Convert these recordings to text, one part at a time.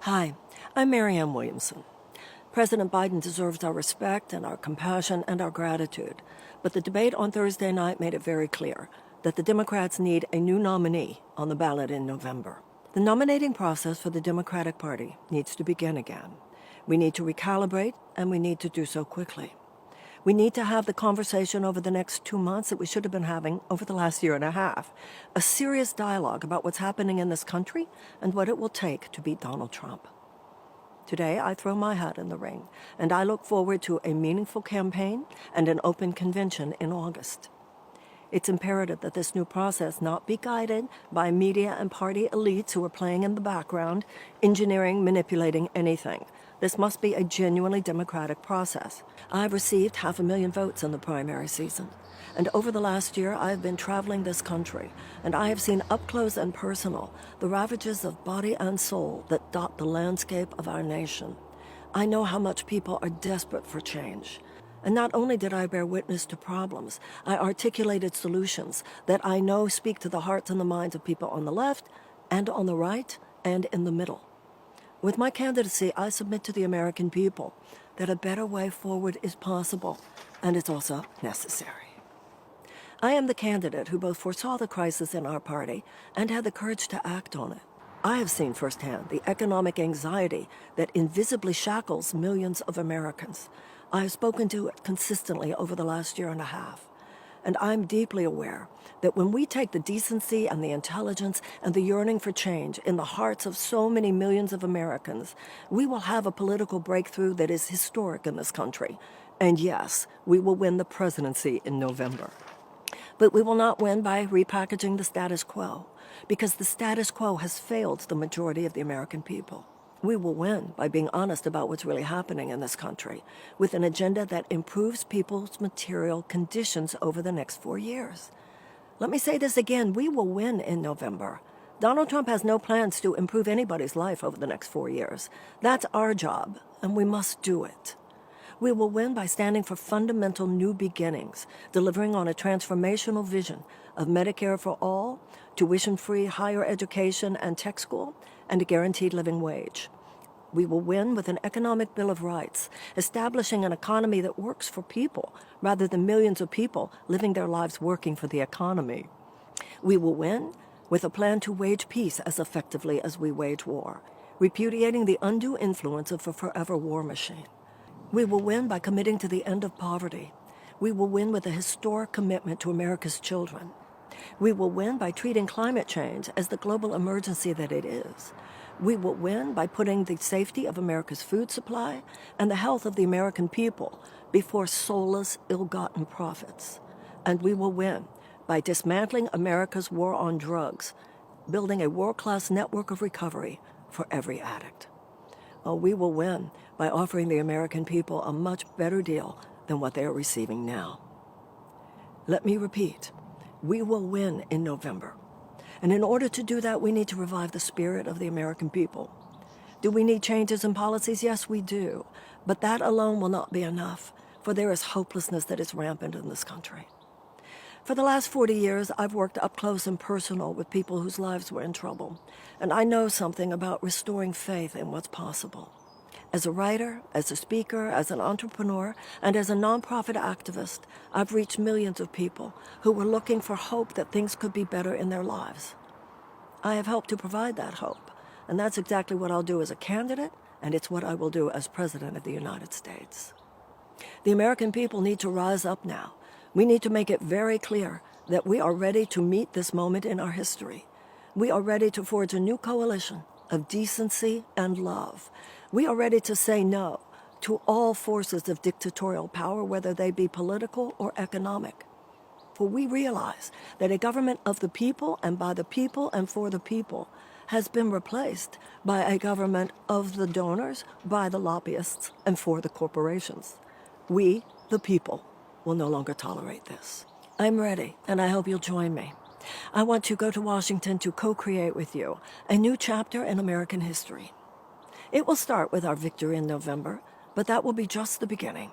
Hi, I'm Marianne Williamson. President Biden deserves our respect and our compassion and our gratitude. But the debate on Thursday night made it very clear that the Democrats need a new nominee on the ballot in November. The nominating process for the Democratic Party needs to begin again. We need to recalibrate, and we need to do so quickly. We need to have the conversation over the next 2 months that we should have been having over the last year and a half. A serious dialogue about what's happening in this country and what it will take to beat Donald Trump. Today, I throw my hat in the ring, and I look forward to a meaningful campaign and an open convention in August. It's imperative that this new process not be guided by media and party elites who are playing in the background, engineering, manipulating anything. This must be a genuinely democratic process. I've received 500,000 votes in the primary season. And over the last year, I have been traveling this country, and I have seen up close and personal the ravages of body and soul that dot the landscape of our nation. I know how much people are desperate for change. And not only did I bear witness to problems, I articulated solutions that I know speak to the hearts and the minds of people on the left and on the right and in the middle. With my candidacy, I submit to the American people that a better way forward is possible, and it's also necessary. I am the candidate who both foresaw the crisis in our party and had the courage to act on it. I have seen firsthand the economic anxiety that invisibly shackles millions of Americans. I have spoken to it consistently over the last year and a half. And I'm deeply aware that when we take the decency and the intelligence and the yearning for change in the hearts of so many millions of Americans, we will have a political breakthrough that is historic in this country. And yes, we will win the presidency in November. But we will not win by repackaging the status quo, because the status quo has failed the majority of the American people. We will win by being honest about what's really happening in this country, with an agenda that improves people's material conditions over the next 4 years. Let me say this again, we will win in November. Donald Trump has no plans to improve anybody's life over the next 4 years. That's our job, and we must do it. We will win by standing for fundamental new beginnings, delivering on a transformational vision of Medicare for all, tuition-free higher education and tech school, and a guaranteed living wage. We will win with an economic bill of rights, establishing an economy that works for people rather than millions of people living their lives working for the economy. We will win with a plan to wage peace as effectively as we wage war, repudiating the undue influence of a forever war machine. We will win by committing to the end of poverty. We will win with a historic commitment to America's children. We will win by treating climate change as the global emergency that it is. We will win by putting the safety of America's food supply and the health of the American people before soulless, ill-gotten profits. And we will win by dismantling America's war on drugs, building a world-class network of recovery for every addict. We will win by offering the American people a much better deal than what they are receiving now. Let me repeat, we will win in November. And in order to do that, we need to revive the spirit of the American people. Do we need changes in policies? Yes, we do. But that alone will not be enough, for there is hopelessness that is rampant in this country. For the last 40 years, I've worked up close and personal with people whose lives were in trouble, and I know something about restoring faith in what's possible. As a writer, as a speaker, as an entrepreneur, and as a nonprofit activist, I've reached millions of people who were looking for hope that things could be better in their lives. I have helped to provide that hope, and that's exactly what I'll do as a candidate, and it's what I will do as President of the United States. The American people need to rise up now. We need to make it very clear that we are ready to meet this moment in our history. We are ready to forge a new coalition of decency and love. We are ready to say no to all forces of dictatorial power, whether they be political or economic. For we realize that a government of the people and by the people and for the people has been replaced by a government of the donors, by the lobbyists, and for the corporations. We, the people, will no longer tolerate this. I'm ready, and I hope you'll join me. I want to go to Washington to co-create with you a new chapter in American history. It will start with our victory in November, but that will be just the beginning.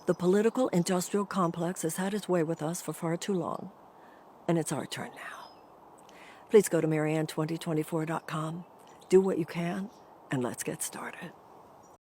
The political industrial complex has had its way with us for far too long, and it's our turn now. Please go to Marianne2024.com. Do what you can, and let's get started.